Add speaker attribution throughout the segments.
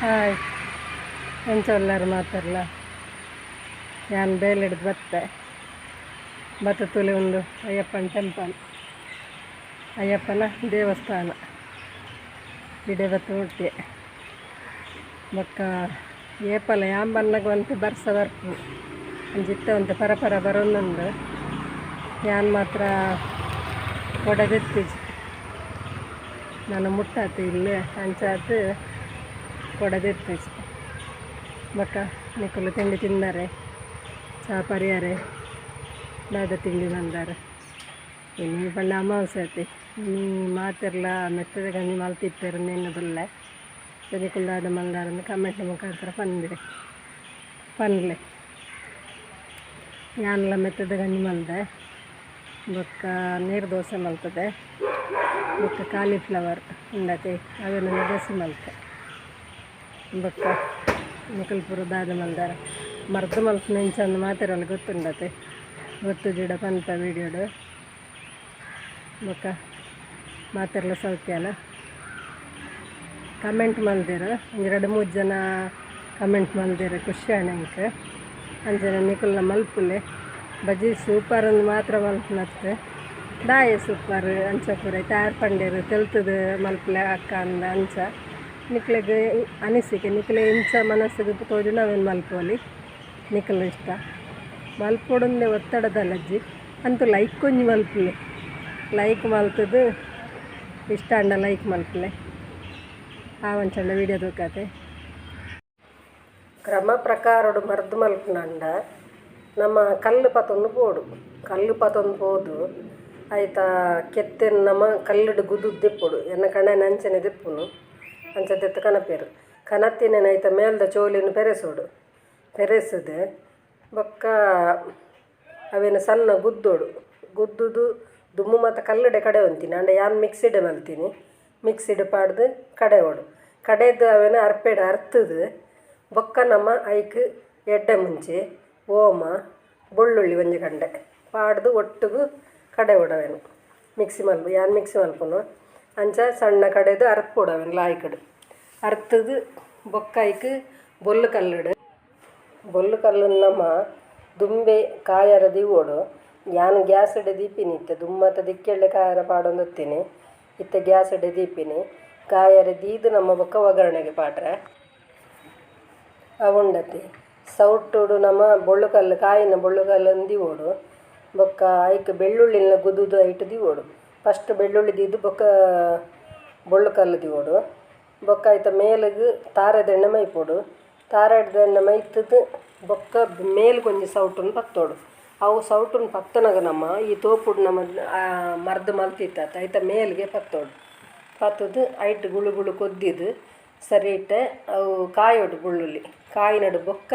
Speaker 1: Hi ಎಂಚೊಲ್ಲರು ಮಾತಾಡಲ್ಲ ನಾನು ಬೇಲೆ ಹಿಡಿದು ಬತ್ತ ತುಳಿ ಒಂದು ಅಯ್ಯಪ್ಪನ ಟೆಂಪಲ್ ಅಯ್ಯಪ್ಪನ ದೇವಸ್ಥಾನ ಇಡೇ ಬತ್ತು ಹುಟ್ಟಿ ಬೊಕ್ಕ ಏಪಲ ಯಾಂಬನ್ನಗ ಒಂತೆ ಬರ್ಸ ಬರ್ಪು ಅಂಜಿತ್ತ ಒಂತೆ ಪರಪರ ಬರೋಂದುಂಡು ಯಾನ್ ಮಾತ್ರ ಕೊಡದೆತ್ತಿಜಿ ನಾನು ಮುಟ್ಟಾತು ಇಲ್ಲಿ ಅಂಚಾತು ಕೊಡದೆತ್ತಿಜಿ ಬೊಕ್ಕ ನಿಕ್ಕಲು ತಿಂಡಿ ತಿಂದಾರೆ ಚಾ ಪರಿಯಾರೆ ದಾದ ತಿಂಡಿ ಬಂದಾರೆ ಇನ್ನು ಪಂಡ ಅಮಾವಾಸ್ಯೆ ಐತಿ ನೀ ಮಾತಿರ್ಲ ಮೆತ್ತದ ಗಂಜಿ ಮಲ್ತಿಪ್ಪೇರು ನೆನ್ನದಲ್ಲ ನಿಕ್ಕಲು ದಾದ ಮಲ್ದಾರನ್ನು ಕಮೆಂಟ್ ಮುಖಾಂತರ ಪನ್ಲೆ ಯಾನೆಲ್ಲ ಮೆತ್ತದ ಗಂಜಿ ಮಲ್ದೆ ಬೊಕ್ಕ ನೀರು ದೋಸೆ ಮಲ್ತದೆ ಬೊಕ್ಕ ಕಾಲಿಫ್ಲವರ್ ಉಂಡತೆ ಅದನ್ನು ದೋಸೆ ಮಲ್ತೆ ಬೊಕ್ಕ ನಿಕ್ಕಲು ಪೂರ ದಾದ ಮಲ್ದಾರ ಮರ್ದು ಮಲ್ಪು ನೆಂಚಂದು ಮಾತಿರಲ್ಲ ಗೊತ್ತುಂಡತೆ ಗೊತ್ತು ಜಿಡ ಪನ್ಪ ವೀಡಿಯೋಡು ಬೊಕ್ಕ ಮಾತಿರಲ್ಲ ಸೌಖ್ಯಲ್ಲ ಕಮೆಂಟ್ ಮಲ್ದಿರು 2-3 ಜನ ಕಮೆಂಟ್ ಮಲ್ದಿರು ಖುಷಿ ನಂಗೆ ಅಂಜನ ನಿಕ್ಕುಲ್ಲ ಮಲ್ಪುಲೆ ಬಜ್ಜಿ ಸೂಪರ್ ಅಂದು ಮಾತ್ರ ಮಲ್ಪನತ್ತೆ ದಾಯ ಸೂಪರ್ ಅಂಚ ಪೂರ ತಯಾರು ಪಂಡೇರು ತೆಲ್ತದ ಮಲ್ಪಲೆ ಅಕ್ಕ ಅಂದ ಅಂಚ ನಿಕ್ಲೆಗೆ ಅನಿಸಿಕೆ ನಿಕ್ಲೆ ಇಂಚ ಮನಸ್ಸಿಗೆ ತೋಜು ನಾವೇನು ಮಲ್ಪೋಲಿ ನಿಕ್ಕಲು ಇಷ್ಟ ಮಲ್ಪೊಡಂದೆ ಒತ್ತಡದಲ್ಲಜ್ಜಿ ಅಂತೂ ಲೈಕ್ ಕೊಂಜಿ ಮಲ್ಪಲೆ ಲೈಕ್ ಮಲ್ತದು ಇಷ್ಟ ಅಂಡ ಲೈಕ್ ಮಲ್ಪಲೆ ಆ ಒಂಚಂಡ ವೀಡಿಯೋ ದೂಕತೆ ಕ್ರಮ ಪ್ರಕಾರಡು ಮರ್ದು ಮಲ್ಪನಂಡ ನಮ್ಮ ಕಲ್ಲು ಪತೊಂದು ಪೋದು ಆಯ್ತಾ ಕೆತ್ತೇನು ನಮ್ಮ ಕಲ್ಲುಡು ಗುದ್ದು ದಿಪ್ಪುಡು ಎನ್ನ ಕಣೆ ನಂಚನೆ ದಿಪ್ಪುನು ಅಂಚದೆತ್ತ ಕನಪೇರು ಕನತ್ತಿನೇನು ಆಯ್ತಾ ಮೇಲ್ದ ಚೋಲಿನ ಪೆರೆಸದೆ ಬೊಕ್ಕ ಅವೇನು ಸಣ್ಣ ಗುದ್ದುದು ದುಮ್ಮು ಮತ್ತು ಕಲ್ಲಡೆ ಕಡೆ ಹೊಂತೀನಿ ಅಂಡ ಯಾನ್ ಮಿಕ್ಸಿಡೆ ಮಲ್ತೀನಿ ಮಿಕ್ಸಿಡ್ ಪಾಡ್ದು ಕಡೆದು ಅವೇನು ಅರ್ಪೆಡು ಅರ್ತದು ಬೊಕ್ಕ ನಮ್ಮ ಐಕ್ ಎಡ್ಡೆ ಮುಂಚೆ ಓಮ ಬೆಳ್ಳುಳ್ಳಿ ಒಂಜಿ ಕಂಡೆ ಪಾಡ್ದು ಒಟ್ಟಿಗೂ ಕಡೆ ಒಡವೇನು ಮಿಕ್ಸಿ ಮಲ್ಪುನು ಅಂಚ ಸಣ್ಣ ಕಡೆದು ಅರ್ಪುಡವೇನು ಲಾಯ್ಕಡು ಅರ್ತದು ಬೊಕ್ಕ ಐಕ್ ಬೊಲ್ಲು ಕಲ್ಲು ನಮ್ಮ ದುಂಬೆ ಕಾಯರ ದಿವೋಡು ಯಾನು ಗ್ಯಾಸ್ ಇಡೆ ದೀಪಿನಿ ಇತ್ತೆ ದುಮ್ಮತ್ತ ದಿಕ್ಕೆಳ್ಳೆ ಕಾಯರ ಪಾಡೊಂದೊತ್ತೀನಿ ಇತ್ತೆ ಗ್ಯಾಸ್ ಇಡೆ ದೀಪಿನಿ ಕಾಯರ ದೀದು ನಮ್ಮ ಬೊಕ್ಕ ಒಗ್ಗರಣೆಗೆ ಪಾಡ್ರೆ ಅವುಂಡತಿ ಸೌಟುಡು ನಮ್ಮ ಕಾಯಿನ ಬೊಳ್ಳುಕಲ್ಲನ್ನು ದಿವೋಡು ಬೊಕ್ಕ ಐಕ್ ಬೆಳ್ಳುಳ್ಳಿನ ಗುದ್ದುದು ಐಟು ದಿವೋಡು ಫಸ್ಟ್ ಬೆಳ್ಳುಳ್ಳಿ ದಿದ್ದು ಬೊಕ್ಕ ಬೊಳ್ಳುಕಲ್ಲು ದಿವೋಡು ಬೊಕ್ಕ ಆಯ್ತ ಮೇಲಿಗೆ ತಾರೆದೆಣ್ಣೆ ಮೈಪೋಡು ತಾರೆಡ್ದೆಣ್ಣೆ ಮೈತದು ಬೊಕ್ಕ ಮೇಲು ಕೊಂಚ ಸೌಟನ್ನು ಪತ್ತೋಡು ಅವು ಸೌಟನ್ನು ಪತ್ತನಾಗ ನಮ್ಮ ಈ ತೋಪುಡು ನಮ್ಮ ಮರ್ದು ಮಲ್ತಿತ್ತ ಆಯ್ತ ಮೇಲಿಗೆ ಪತ್ತೋಡು ಐಟು ಗುಳು ಕೊದ್ದಿದ್ದು ಸರಿ ಇಟ್ಟೆ ಅವು ಕಾಯೋಡು ಬೆಳ್ಳುಳ್ಳಿ ಕಾಯಿನಡು ಬೊಕ್ಕ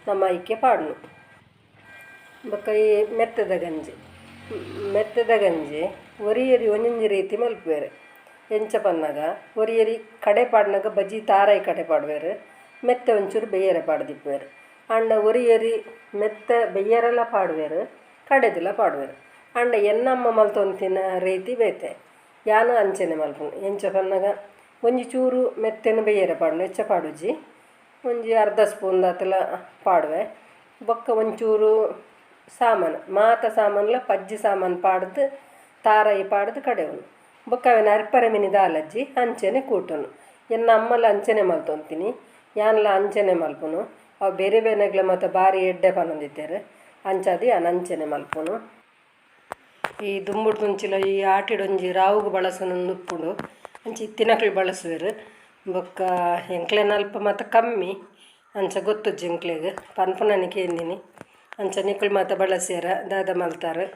Speaker 1: ನಮ್ಮ ಐಕ್ಯ ಪಾಡ್ನು ಬೊಕ್ಕ ಈ ಮೆತ್ತದ ಗಂಜಿ ಒರಿಯರಿ ಒಂಜೊಂಜಿ ರೀತಿ ಮಲ್ಪುವೆರು ಎಂಚ ಪನ್ನಾಗ ಒರಿಯರಿ ಕಡೆ ಪಾಡ್ನಾಗ ಬಜ್ಜಿ ತಾರಾಯಿ ಕಡೆ ಪಾಡುವೆರು ಮೆತ್ತೆ ಒಂಚೂರು ಬೆಯ್ಯರೆ ಪಾಡ್ದಿಪ್ಪುವೆರು ಅಂಡ ಒರಿಯರಿ ಮೆತ್ತ ಬೆಯ್ಯರೆಲ್ಲ ಪಾಡುವೆರು ಕಡೆದಿಲ್ಲ ಪಾಡುವೆರು ಅಂಡ ಎನ್ನಮ್ಮ ಮಲ್ತೊಂತಿನ ರೀತಿ ಬೇತೆ ಯಾನು ಅಂಚನೆ ಮಲ್ಪುನು ಎಂಚ ಪನ್ನಾಗ ಒಂಜಿ ಚೂರು ಮೆತ್ತನ ಬೆಯ್ಯರೆ ಪಾಡ್ನು ಹೆಚ್ಚ ಪಾಡುಜಿ ಒಂಜಿ ಅರ್ಧ ಸ್ಪೂನ್ ದಾತಲ ಪಾಡುವೆ ಬೊಕ್ಕ ಒಂಚೂರು ಸಾಮಾನ್ಲ ಪಜ್ಜಿ ಸಾಮಾನು ಪಾಡ್ದು ತಾರಾಯಿ ಪಾಡ್ದು ಕಡೆವನು ಬೊಕ್ಕ ಅವೇನು ಅರ್ಪರೆ ಮಿನಿ ದಾಲಜ್ಜಿ ಅಂಚನೆ ಕೂಟನು ಎನ್ನ ಅಮ್ಮಲ ಅಂಚನೆ ಮಲ್ತೊಂತೀನಿ ಯಾನ್ಲ ಅಂಚನೆ ಮಲ್ಪುನು ಅವು ಬೇರೆ ಬೇನೆಗ್ಲ ಮತ್ತು ಭಾರಿ ಎಡ್ಡೆ ಪನೊಂದಿದ್ದೇರು ಅಂಚಾದಿ ಅಂಚನೆ ಮಲ್ಪುನು ಈ ದುಂಬುಡು ತುಂಚಿಲ ಈ ಆಟಿಡೊಂಜಿ ರಾವುಗು ಬಳಸೋನು ಉಪ್ಪುಡು ಅಂಚಿ ತಿನ್ನಕ್ಲು ಬಳಸುವೆರು ಬೊಕ್ಕ ಎಂಕ್ಲೆನ ಅಲ್ಪ ಮತ್ತು ಕಮ್ಮಿ ಅಂಚ ಗೊತ್ತುಜ್ಜಿ ಎಂಕ್ಲೆಗೆ ಪನ್ಪುನನಿಕೆ ಎಂದಿನಿ ಅಂಚ ನಿಕ್ಕಳು ಮಾತ ಬಳಸ್ಯಾರ ದಾದ ಮಲ್ತಾರೆ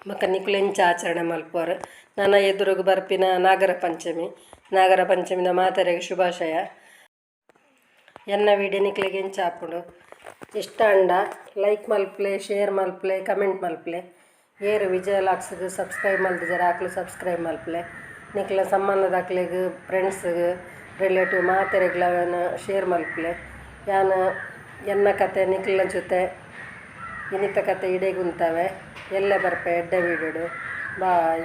Speaker 1: ಬೊಕ್ಕ ನಿಕ್ಕಳು ಎಂಚ ಆಚರಣೆ ಮಲ್ಪುವರು ನನ್ನ ಎದುರುಗು ಬರ್ಪಿನ ನಾಗರ ಪಂಚಮಿನ ಮಾತರೆಗೆ ಶುಭಾಶಯ ಎನ್ನ ವೀಡಿಯೋ ನಿಕ್ಕಳಿಗೆ ಎಂಚ ಹಾಪುಡು ಇಷ್ಟ ಅಂಡ ಲೈಕ್ ಮಲ್ಪಲೆ ಶೇರ್ ಮಲ್ಪಲೆ ಕಮೆಂಟ್ ಮಲ್ಪಲೆ ಏರು ವಿಜಯ ಲಾಕ್ಸ್ಗೆ ಸಬ್ಸ್ಕ್ರೈಬ್ ಮಲ್ದಿದ್ದಾರೆ ಹಾಕ್ಲು ಸಬ್ಸ್ಕ್ರೈಬ್ ಮಲ್ಪಲೆ ನಿಕ್ಲ ಸಂಬಂಧದಾಕ್ಲೆಗೆ ಫ್ರೆಂಡ್ಸ್ಗೆ ರಿಲೇಟಿವ್ ಮಾತೆರೆಗ್ಲವನ್ನ ಶೇರ್ ಮಲ್ಪಲೆ ಯಾನು ಎನ್ನ ಕತೆ ನಿಕ್ಲ ಜೊತೆ ಇನ್ನಿತ ಕತೆ ಇಡೇಗುಂತವೆ ಎಲ್ಲ ಬರ್ಪೆ ಎಡ್ಡೆ ವೀಡಿಯೋಡು ಬಾಯ್.